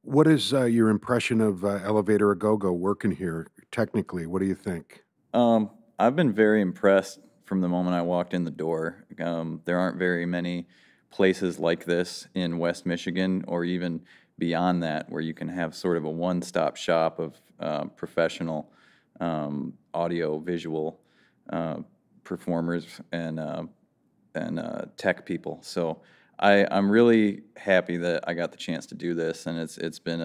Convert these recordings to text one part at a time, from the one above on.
What is your impression of Elevator or GoGo working here technically? What do you think? I've been very impressed from the moment I walked in the door. There aren't very many places like this in West Michigan or even beyond that where you can have sort of a one-stop shop of professional audio visual uh, performers and tech people. So I'm really happy that I got the chance to do this, and it's been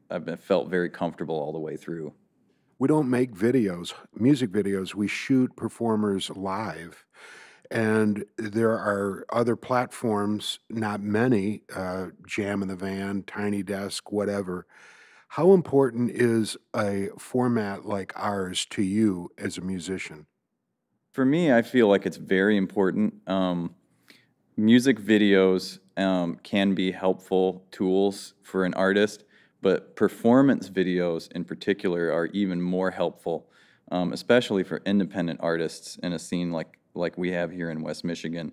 I've been felt very comfortable all the way through. We don't make videos, music videos. We shoot performers live. And there are other platforms, not many, Jam in the Van, Tiny Desk, whatever. How important is a format like ours to you as a musician? For me, I feel like it's very important. Music videos can be helpful tools for an artist, but performance videos in particular are even more helpful, especially for independent artists in a scene like we have here in West Michigan,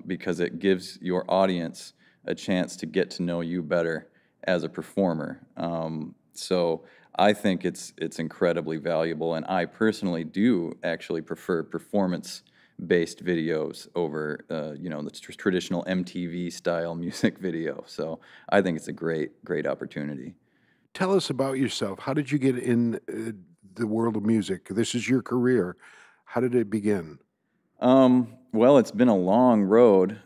because it gives your audience a chance to get to know you better as a performer. So I think it's incredibly valuable, and I personally do actually prefer performance-based videos over the traditional MTV style music video. So I think it's a great opportunity. Tell us about yourself. How did you get in the world of music? This is your career. How did it begin? Well, it's been a long road.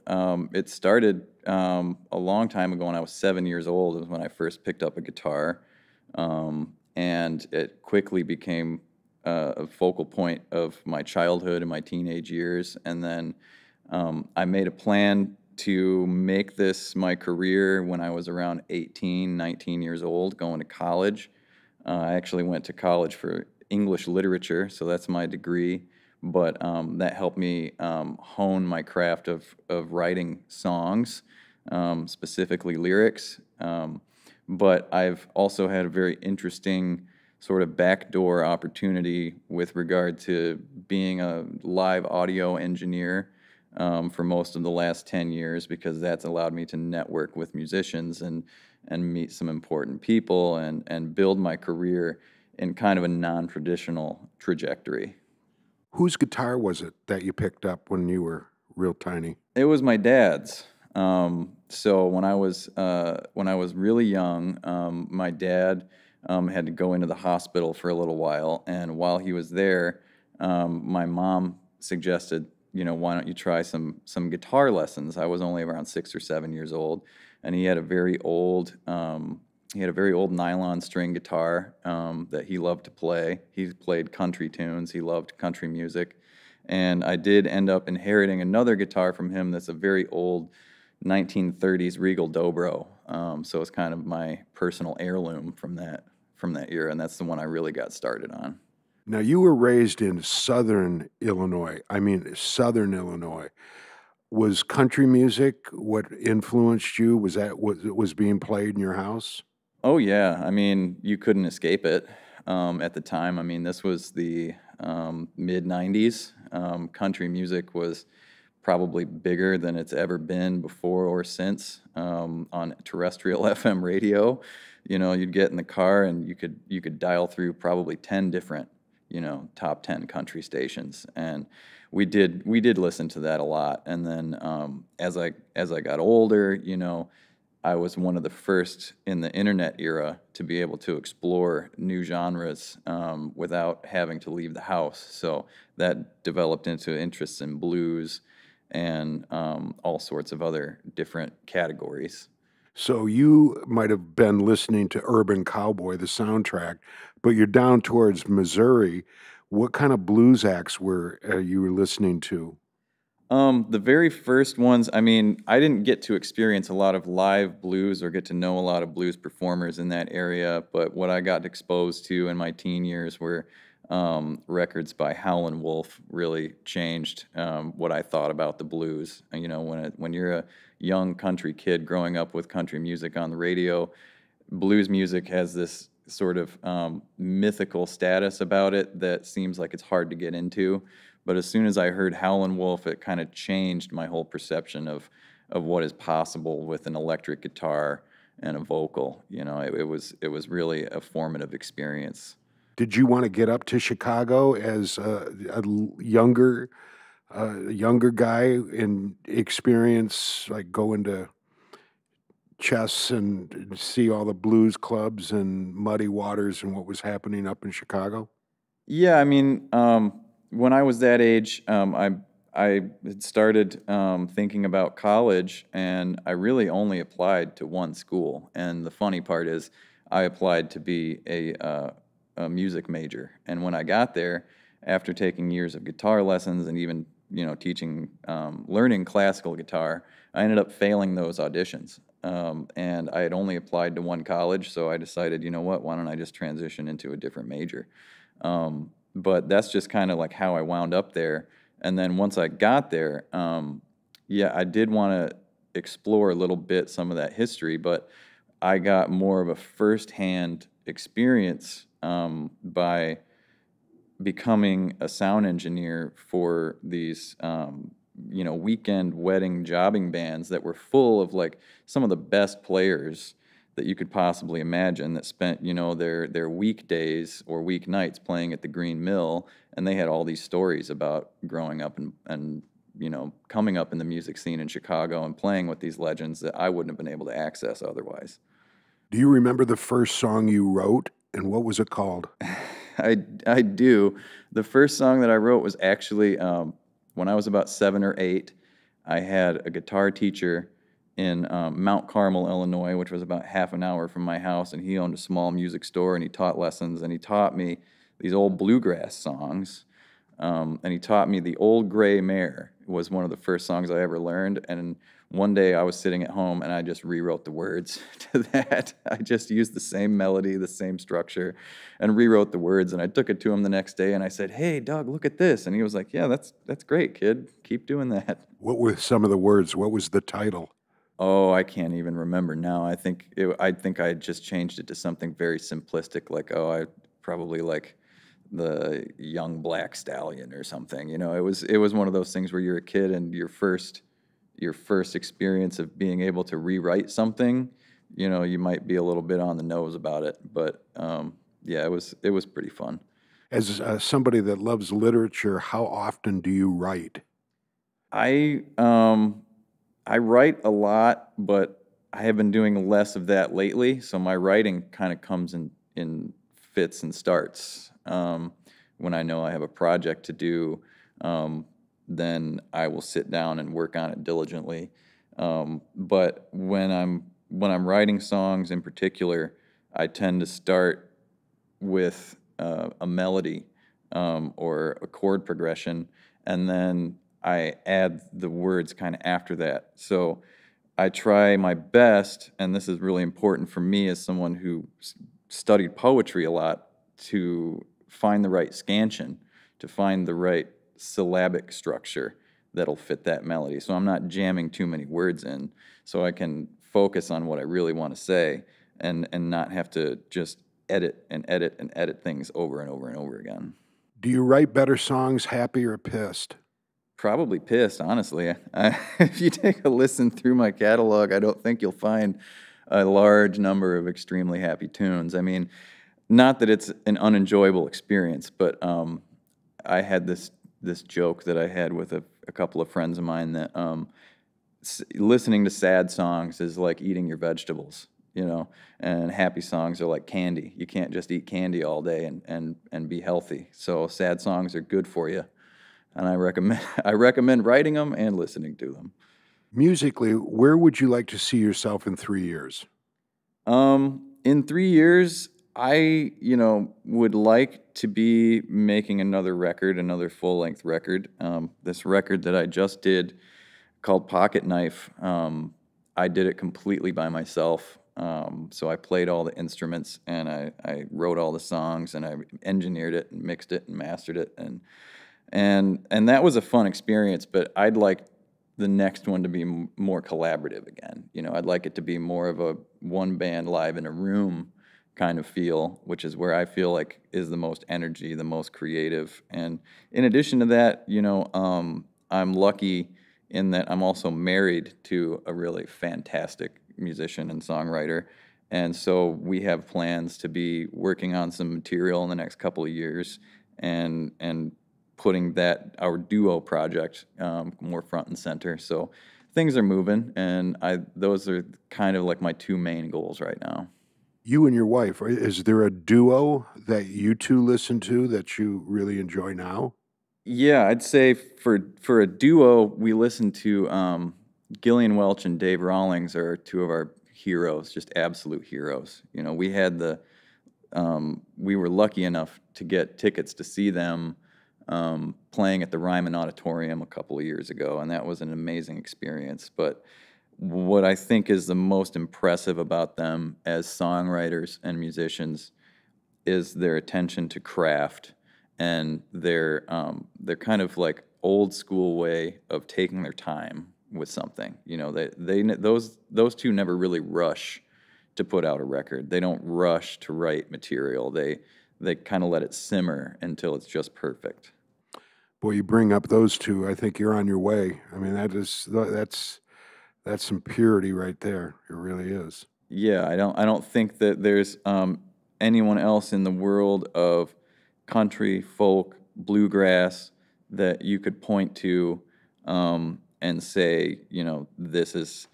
It started a long time ago when I was 7 years old, is when I first picked up a guitar. And it quickly became a focal point of my childhood and my teenage years. And then I made a plan to make this my career when I was around 18, 19 years old, going to college. I actually went to college for English literature, so that's my degree. But that helped me hone my craft of writing songs, specifically lyrics. But I've also had a very interesting sort of backdoor opportunity with regard to being a live audio engineer for most of the last 10 years, because that's allowed me to network with musicians and meet some important people and build my career in kind of a non-traditional trajectory. Whose guitar was it that you picked up when you were real tiny? It was my dad's. So when I was really young, my dad had to go into the hospital for a little while, and while he was there, my mom suggested, why don't you try some guitar lessons? I was only around 6 or 7 years old, and he had a very old nylon string guitar that he loved to play. He played country tunes. He loved country music. And I did end up inheriting another guitar from him that's a very old 1930s Regal Dobro. So it's kind of my personal heirloom from that era, and that's the one I really got started on. Now, you were raised in Southern Illinois. I mean, Southern Illinois. Was country music what influenced you? Was that what was being played in your house? Oh yeah, I mean you couldn't escape it at the time. I mean this was the mid '90s. Country music was probably bigger than it's ever been before or since on terrestrial FM radio. You'd get in the car and you could dial through probably 10 different top 10 country stations, and we did listen to that a lot. And then as I got older, I was one of the first in the internet era to be able to explore new genres without having to leave the house. So that developed into interests in blues and all sorts of other different categories. So you might have been listening to Urban Cowboy, the soundtrack, but you're down towards Missouri. What kind of blues acts were you were listening to? The very first ones, I mean, I didn't get to experience a lot of live blues or get to know a lot of blues performers in that area, but what I got exposed to in my teen years were records by Howlin' Wolf. Really changed what I thought about the blues. When you're a young country kid growing up with country music on the radio, blues music has this sort of mythical status about it that seems like it's hard to get into. But as soon as I heard Howlin' Wolf, it kind of changed my whole perception of what is possible with an electric guitar and a vocal. You know, it was really a formative experience. Did you want to get up to Chicago as younger guy and experience like going to chess and see all the blues clubs and muddy waters and what was happening up in Chicago? Yeah, I mean, when I was that age, I had started thinking about college, and I really only applied to one school. And the funny part is, I applied to be a music major. And when I got there, after taking years of guitar lessons and even teaching, learning classical guitar, I ended up failing those auditions. And I had only applied to one college, so I decided, you know what, why don't I just transition into a different major? But that's just kind of like how I wound up there. And then once I got there, yeah, I did want to explore a little bit some of that history, but I got more of a firsthand experience by becoming a sound engineer for these weekend wedding jobbing bands that were full of like some of the best players that you could possibly imagine, that spent their weekdays or weeknights playing at the Green Mill. And they had all these stories about growing up and coming up in the music scene in Chicago and playing with these legends that I wouldn't have been able to access otherwise. Do you remember the first song you wrote and what was it called? I do. The first song that I wrote was actually when I was about 7 or 8. I had a guitar teacher in Mount Carmel, Illinois, which was about half an hour from my house, and he owned a small music store, and he taught lessons, and he taught me these old bluegrass songs, and he taught me "The Old Gray Mare" was one of the first songs I ever learned. And one day I was sitting at home and I just rewrote the words to that. I just used the same melody, the same structure, and rewrote the words. And I took it to him the next day and I said, "Hey, Doug, look at this." And he was like, "Yeah, that's great, kid. Keep doing that." What were some of the words? What was the title? Oh, I can't even remember now. I think I just changed it to something very simplistic, like, oh, I probably like the young black stallion or something. It was one of those things where you're a kid and your first experience of being able to rewrite something, you might be a little bit on the nose about it, but yeah, it was pretty fun. As somebody that loves literature, how often do you write? I um I write a lot, but I have been doing less of that lately. So my writing kind of comes in fits and starts. When I know I have a project to do, um, then I will sit down and work on it diligently. But when I'm writing songs in particular, I tend to start with a melody or a chord progression, and then I add the words kind of after that. So I try my best, and this is really important for me as someone who studied poetry a lot, to find the right scansion, to find the right syllabic structure that'll fit that melody. So I'm not jamming too many words in, so I can focus on what I really want to say and not have to just edit and edit and edit things over and over and over again. Do you write better songs happy or pissed? Probably pissed, honestly. If you take a listen through my catalog, I don't think you'll find a large number of extremely happy tunes. I mean, not that it's an unenjoyable experience, but I had this joke that I had with a couple of friends of mine that listening to sad songs is like eating your vegetables, and happy songs are like candy. You can't just eat candy all day and be healthy. So sad songs are good for you, and I recommend I recommend writing them and listening to them. Musically, where would you like to see yourself in 3 years? In 3 years, I would like to be making another record, another full length record. This record that I just did, called Pocket Knife, I did it completely by myself. So I played all the instruments and I wrote all the songs and I engineered it and mixed it and mastered it, and that was a fun experience. But I'd like the next one to be more collaborative again. I'd like it to be more of a one band live in a room kind of feel, which is where I feel like is the most energy, the most creative. And in addition to that, I'm lucky in that I'm also married to a really fantastic musician and songwriter. And so we have plans to be working on some material in the next couple of years and putting that our duo project more front and center. So things are moving, and I those are kind of like my two main goals right now. You and your wife, is there a duo that you 2 listen to that you really enjoy now? Yeah, I'd say for a duo, we listen to Gillian Welch and Dave Rawlings are two of our heroes, just absolute heroes. You know, we were lucky enough to get tickets to see them playing at the Ryman Auditorium a couple of years ago, and that was an amazing experience. But what I think is the most impressive about them as songwriters and musicians is their attention to craft and their kind of like old school way of taking their time with something. You know, those two never really rush to put out a record. They don't rush to write material. They kind of let it simmer until it's just perfect. Boy, you bring up those 2, I think you're on your way. I mean, that's some purity right there. It really is. Yeah, I don't think that there's anyone else in the world of country, folk, bluegrass that you could point to and say, you know, this is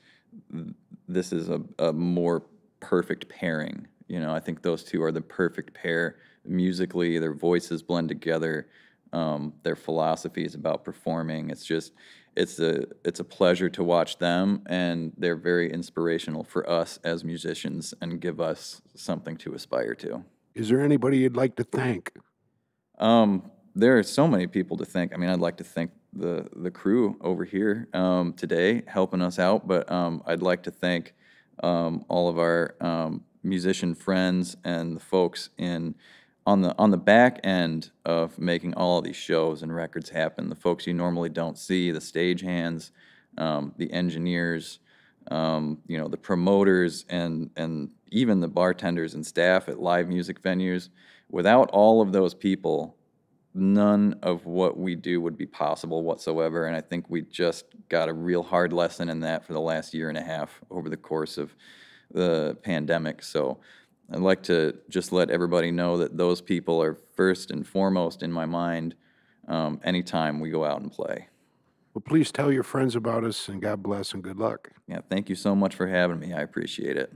a more perfect pairing. You know, I think those two are the perfect pair musically. Their voices blend together. Their philosophies about performing. It's a pleasure to watch them, and they're very inspirational for us as musicians and give us something to aspire to. Is there anybody you'd like to thank? There are so many people to thank. I mean, I'd like to thank the crew over here today helping us out, but I'd like to thank all of our musician friends and the folks in on the back end of making all of these shows and records happen. The folks you normally don't see, the stagehands, the engineers, you know, the promoters, and even the bartenders and staff at live music venues. Without all of those people, none of what we do would be possible whatsoever. And I think we just got a real hard lesson in that for the last year and a half over the course of the pandemic. So I'd like to just let everybody know that those people are first and foremost in my mind anytime we go out and play. Well, please tell your friends about us, and God bless and good luck. Yeah, thank you so much for having me. I appreciate it.